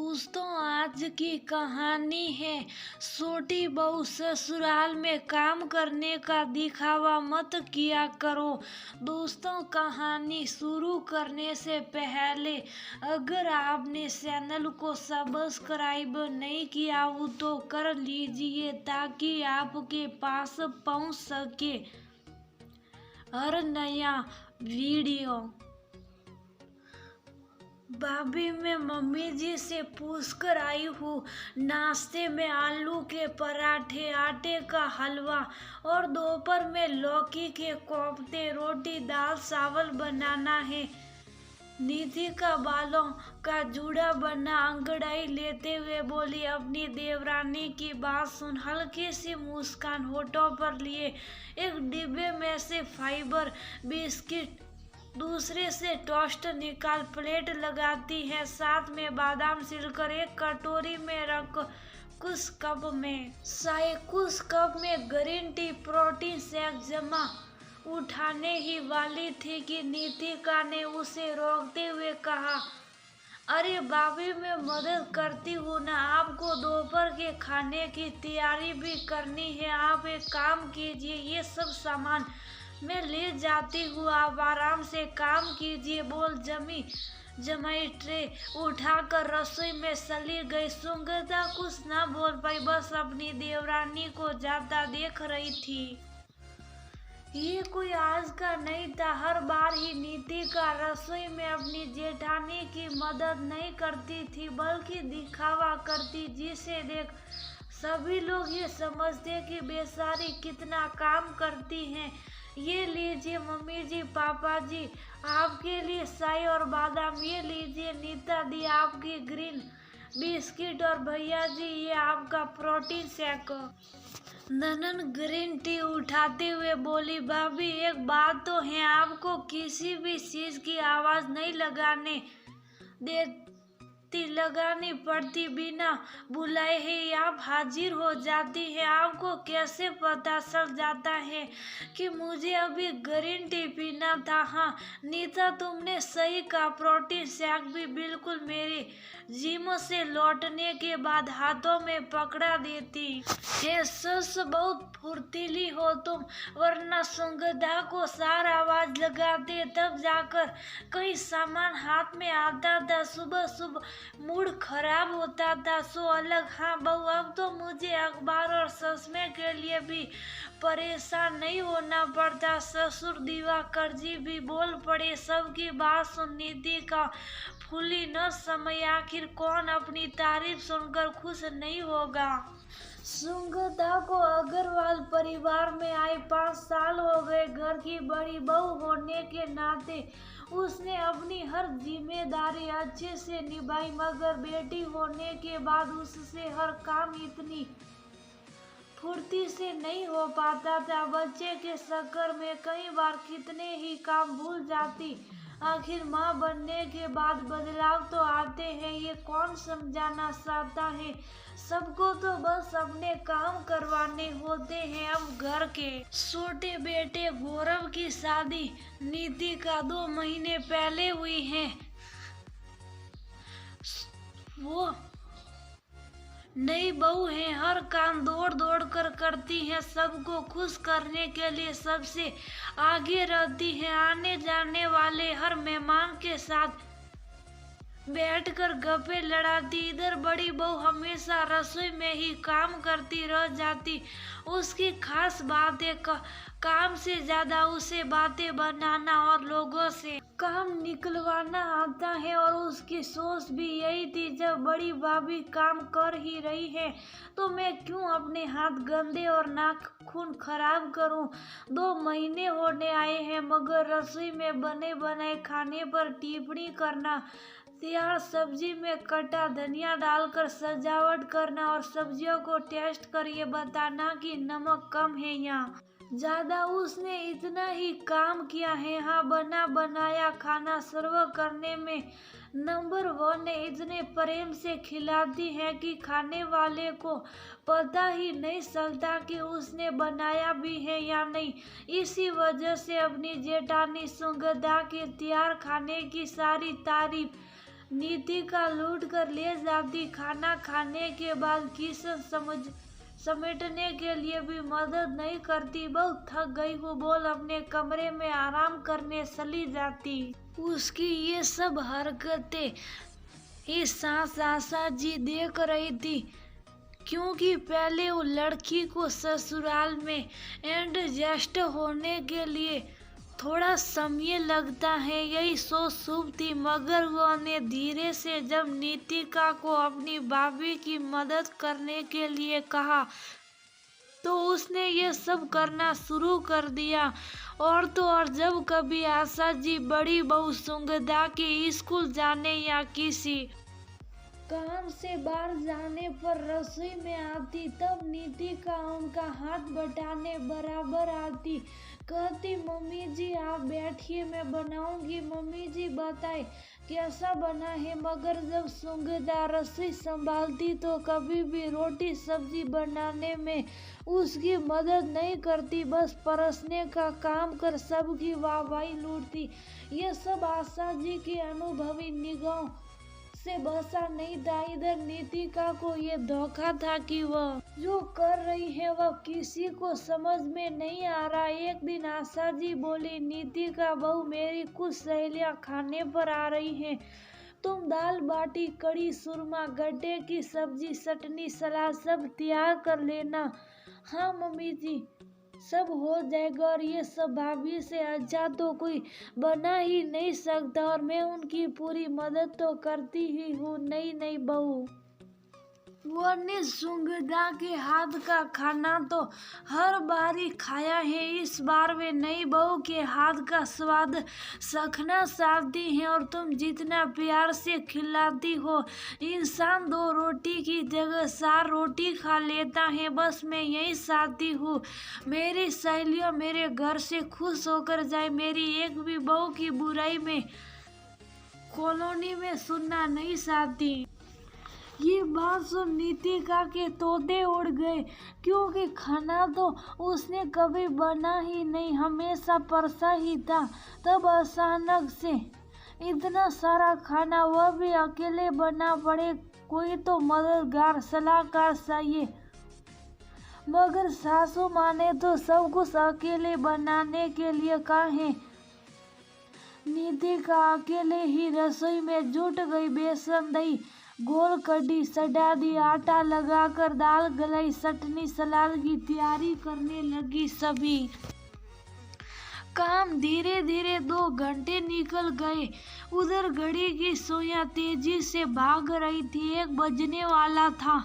दोस्तों, आज की कहानी है छोटी बहू। ससुराल में काम करने का दिखावा मत किया करो। दोस्तों, कहानी शुरू करने से पहले अगर आपने चैनल को सब्सक्राइब नहीं किया हो तो कर लीजिए ताकि आपके पास पहुंच सके हर नया वीडियो। भाभी, मैं मम्मी जी से पूछ कर आई हूँ। नाश्ते में आलू के पराठे, आटे का हलवा और दोपहर में लौकी के कोफ्ते, रोटी, दाल चावल बनाना है। निधि का बालों का जूड़ा बना अंगड़ाई लेते हुए बोली। अपनी देवरानी की बात सुन हल्की सी मुस्कान होठों पर लिए एक डिब्बे में से फाइबर बिस्किट दूसरे से टोस्ट निकाल प्लेट लगाती है, साथ में बादाम छिलकर एक कटोरी में रख कुछ कप में चाय, कुछ कप में ग्रीन टी, प्रोटीन शेक जमा उठाने ही वाली थी कि नीतिका ने उसे रोकते हुए कहा, अरे भाभी, मैं मदद करती हूँ ना, आपको दोपहर के खाने की तैयारी भी करनी है। आप एक काम कीजिए, ये सब सामान मैं ले जाती हूँ, आप आराम से काम कीजिए। बोल जमाई ट्रे उठाकर रसोई में चली गई। सुगंधा कुछ ना बोल पाई, बस अपनी देवरानी को जाता देख रही थी। ये कोई आज का नहीं था। हर बार ही नीतिका रसोई में अपनी जेठानी की मदद नहीं करती थी बल्कि दिखावा करती, जिसे देख सभी लोग ये समझते कि बेचारी कितना काम करती हैं। ये लीजिए मम्मी जी, पापा जी, आपके लिए चाय और बादाम। ये लीजिए नीता दी आपकी ग्रीन बिस्किट, और भैया जी ये आपका प्रोटीन शेक। ननन ग्रीन टी उठाते हुए बोली, भाभी एक बात तो है, आपको किसी भी चीज की आवाज नहीं लगानी पड़ती, बिना बुलाए ही आप हाजिर हो जाती है। आपको कैसे पता चल जाता है कि मुझे अभी ग्रीन टी पीना था? हाँ नीता, तुमने सही कहा, प्रोटीन शेक भी बिल्कुल मेरे जिम से लौटने के बाद हाथों में पकड़ा देती है। सस बहुत फुर्तीली हो तुम, वरना सुगंधा को सार आवाज लगाते तब जाकर कहीं सामान हाथ में आता था। सुबह सुबह मूड खराब होता था सो अलग। हाँ बहू, अब तो मुझे अखबार और चश्मे के लिए भी परेशान नहीं होना पड़ता। ससुर दिवाकर जी भी बोल पड़े। सबकी बात सुन नीति का फूली न समय, आखिर कौन अपनी तारीफ सुनकर खुश नहीं होगा। सुगंधा को अग्रवाल परिवार में आए 5 साल हो गए। घर की बड़ी बहू होने के नाते उसने अपनी हर जिम्मेदारी अच्छे से निभाई, मगर बेटी होने के बाद उससे हर काम इतनी फुर्ती से नहीं हो पाता था। बच्चे के चक्कर में कई बार कितने ही काम भूल जाती। आखिर माँ बनने के बाद बदलाव तो आते हैं, ये कौन समझाना चाहता है। सबको तो बस अपने काम करवाने होते हैं। अब घर के छोटे बेटे गौरव की शादी नीति का 2 महीने पहले हुई है। वो नई बहू है, हर काम दौड़ दौड़ कर करती है, सबको खुश करने के लिए सबसे आगे रहती है। आने जाने वाले हर मेहमान के साथ बैठकर गप्पे लड़ाती। इधर बड़ी बहू हमेशा रसोई में ही काम करती रह जाती। उसकी खास बात है काम से ज्यादा उसे बातें बनाना और लोगों से काम निकलवाना आता है, और उसकी सोच भी यही थी, जब बड़ी भाभी काम कर ही रही है तो मैं क्यों अपने हाथ गंदे और नाखून खराब करूं। 2 महीने होने आए हैं मगर रसोई में बने बनाए खाने पर टिप्पणी करना, तैयार सब्जी में कटा धनिया डालकर सजावट करना और सब्जियों को टेस्ट कर ये बताना कि नमक कम है या ज्यादा, उसने इतना ही काम किया है। हाँ, बना बनाया खाना सर्व करने में नंबर 1 है। इतने प्रेम से खिलाती है कि खाने वाले को पता ही नहीं चलता कि उसने बनाया भी है या नहीं। इसी वजह से अपनी जेठानी सुगंधा के तैयार खाने की सारी तारीफ नीतिका लूट कर ले जाती। खाना खाने के बाद किशन समेटने के लिए भी मदद नहीं करती। बहुत थक गई हूँ बोल अपने कमरे में आराम करने चली जाती। उसकी ये सब हरकतें इस सांस आशा जी देख रही थी, क्योंकि पहले वो लड़की को ससुराल में एडजस्ट होने के लिए थोड़ा समय लगता है, यही सोच शुभ थी। मगर वो ने धीरे से जब नीतिका को अपनी भाभी की मदद करने के लिए कहा तो उसने ये सब करना शुरू कर दिया। और तो और जब कभी आशा जी बड़ी बहू सुंगदा के स्कूल जाने या किसी काम से बाहर जाने पर रसोई में आती, तब नीतिका उनका हाथ बटाने बराबर आती। कहती, मम्मी जी आप बैठिए मैं बनाऊंगी। मम्मी जी बताए कैसा बना है। मगर जब सुंगदा रसोई संभालती तो कभी भी रोटी सब्जी बनाने में उसकी मदद नहीं करती, बस परसने का काम कर सबकी वाहवाही लूटती। ये सब आशा जी की अनुभवी निगाह से बसा नहीं था। इधर नीतिका को ये धोखा था कि वह जो कर रही है वह किसी को समझ में नहीं आ रहा। एक दिन आशा जी बोली, नीतिका बहू मेरी कुछ सहेलियां खाने पर आ रही हैं, तुम दाल बाटी कड़ी सुरमा गड्ढे की सब्जी चटनी सलाद सब तैयार कर लेना। हाँ मम्मी जी सब हो जाएगा। और ये सब भाभी से अच्छा तो कोई बना ही नहीं सकता, और मैं उनकी पूरी मदद तो करती ही हूँ। नहीं नहीं बहू, वो ने सुंगदा के हाथ का खाना तो हर बार ही खाया है, इस बार वे नई बहू के हाथ का स्वाद चखना चाहती हैं। और तुम जितना प्यार से खिलाती हो, इंसान 2 रोटी की जगह 4 रोटी खा लेता है। बस मैं यही चाहती हूँ मेरी सहेलियाँ मेरे घर से खुश होकर जाए, मेरी एक भी बहू की बुराई में कॉलोनी में सुनना नहीं चाहती। ये बात सुन नीतिका के तोते उड़ गए, क्योंकि खाना तो उसने कभी बना ही नहीं, हमेशा परसा ही था। तब अचानक से इतना सारा खाना वह भी अकेले बना पड़े, कोई तो मददगार सलाहकार चाहिए। मगर सासू माँ ने तो सब कुछ अकेले बनाने के लिए कहा है। नीतिका अकेले ही रसोई में जुट गई। बेसन दही गोल कड़ी सड़ा दी, आटा लगाकर दाल गलाई, चटनी सलाद की तैयारी करने लगी। सभी काम धीरे धीरे 2 घंटे निकल गए। उधर घड़ी की सुइयां तेजी से भाग रही थी। 1 बजने वाला था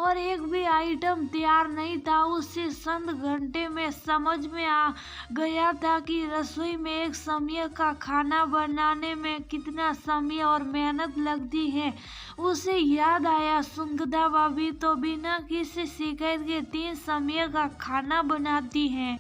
और एक भी आइटम तैयार नहीं था। उससे चंद घंटे में समझ में आ गया था कि रसोई में एक समय का खाना बनाने में कितना समय और मेहनत लगती है। उसे याद आया, सुंगदा भाभी तो बिना किसी शिकायत के 3 समय का खाना बनाती हैं,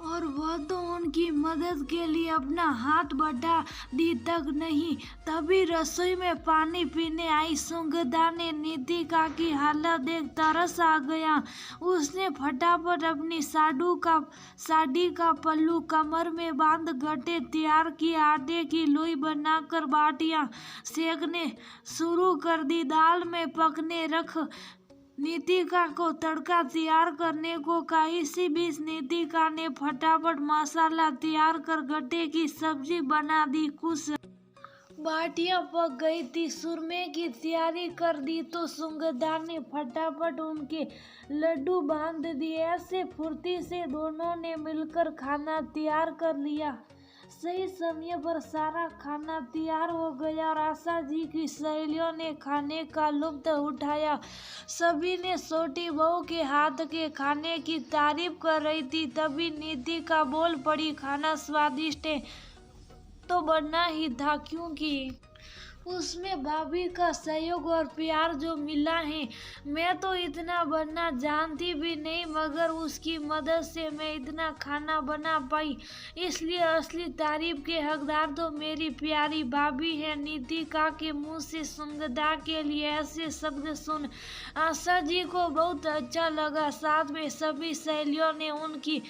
और वह तो उनकी मदद के लिए अपना हाथ बटा दी तक नहीं। तभी रसोई में पानी पीने आई सुंगदा ने नीतिका की हालत देख तरस आ गया। उसने फटाफट अपनी साड़ी का पल्लू कमर में बांध गट्टे तैयार किए, आटे की लोई बनाकर बाटियां सेकने शुरू कर दी। दाल में पकने रख नीतिका को तड़का तैयार करने को कहा। इसी बीच नीतिका ने फटाफट मसाला तैयार कर गट्टे की सब्जी बना दी। कुछ बाटियां पक गई थी, सुरमे की तैयारी कर दी तो सुंगदा ने फटाफट उनके लड्डू बांध दिए। ऐसे फुर्ती से दोनों ने मिलकर खाना तैयार कर लिया। सही समय पर सारा खाना तैयार हो गया और आशा जी की सहेलियों ने खाने का लुत्फ उठाया। सभी ने छोटी बहू के हाथ के खाने की तारीफ कर रही थी। तभी नीतिका बोल पड़ी, खाना स्वादिष्ट है तो बनना ही था, क्योंकि उसमें भाभी का सहयोग और प्यार जो मिला है। मैं तो इतना बनना जानती भी नहीं, मगर उसकी मदद से मैं इतना खाना बना पाई, इसलिए असली तारीफ के हकदार तो मेरी प्यारी भाभी है। नीतिका के मुंह से सुंगदा के लिए ऐसे शब्द सुन आशा जी को बहुत अच्छा लगा। साथ में सभी सहेलियों ने उनकी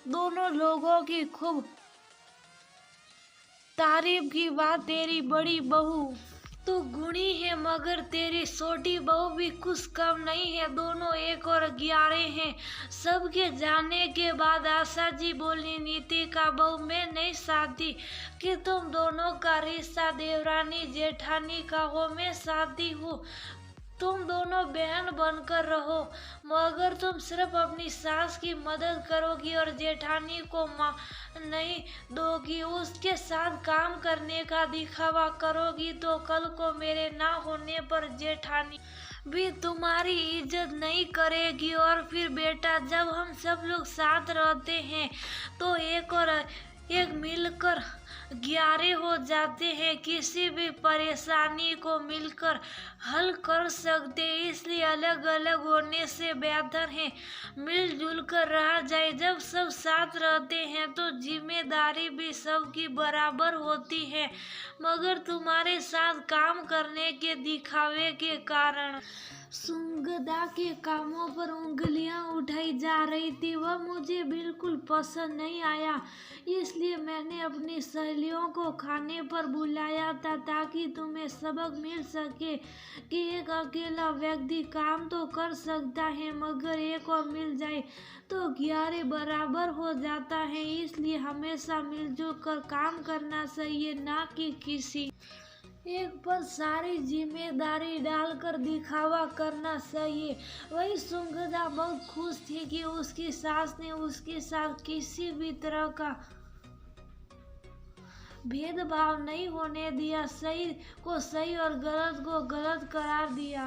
दोनों लोगों की खूब तारीफ की। बात तेरी बड़ी बहू तू गुणी है मगर तेरी छोटी बहू भी कुछ कम नहीं है, दोनों 1 और 11 हैं। सबके जाने के बाद आशा जी बोली, नीति का बहू मैं नहीं चाहती कि तुम दोनों का रिश्ता देवरानी जेठानी का हो, मैं चाहती हूँ तुम दोनों बहन बनकर रहो, मगर तुम सिर्फ अपनी सास की मदद करोगी और जेठानी को नहीं दोगी, उसके साथ काम करने का दिखावा करोगी, तो कल को मेरे ना होने पर जेठानी भी तुम्हारी इज्जत नहीं करेगी। और फिर बेटा, जब हम सब लोग साथ रहते हैं तो एक और एक मिलकर 11 हो जाते हैं, किसी भी परेशानी को मिलकर हल कर सकते हैं, इसलिए अलग अलग होने से बेहतर है मिलजुल कर रहा जाए। जब सब साथ रहते हैं तो जिम्मेदारी भी सबकी बराबर होती है, मगर तुम्हारे साथ काम करने के दिखावे के कारण सुंगदा के कामों पर उंगलियां उठाई जा रही थी, वह मुझे बिल्कुल पसंद नहीं आया। इसलिए मैंने अपनी सहेलियों को खाने पर बुलाया था, ताकि तुम्हें सबक मिल सके कि एक अकेला व्यक्ति काम तो कर सकता है, मगर एक और मिल जाए तो 11 बराबर हो जाता है। इसलिए हमेशा मिलजुल कर काम करना चाहिए, ना कि किसी एक पर सारी जिम्मेदारी डालकर दिखावा करना चाहिए। वही सुंगदा बहुत खुश थी कि उसकी सास ने उसके साथ किसी भी तरह का भेदभाव नहीं होने दिया, सही को सही और गलत को गलत करार दिया।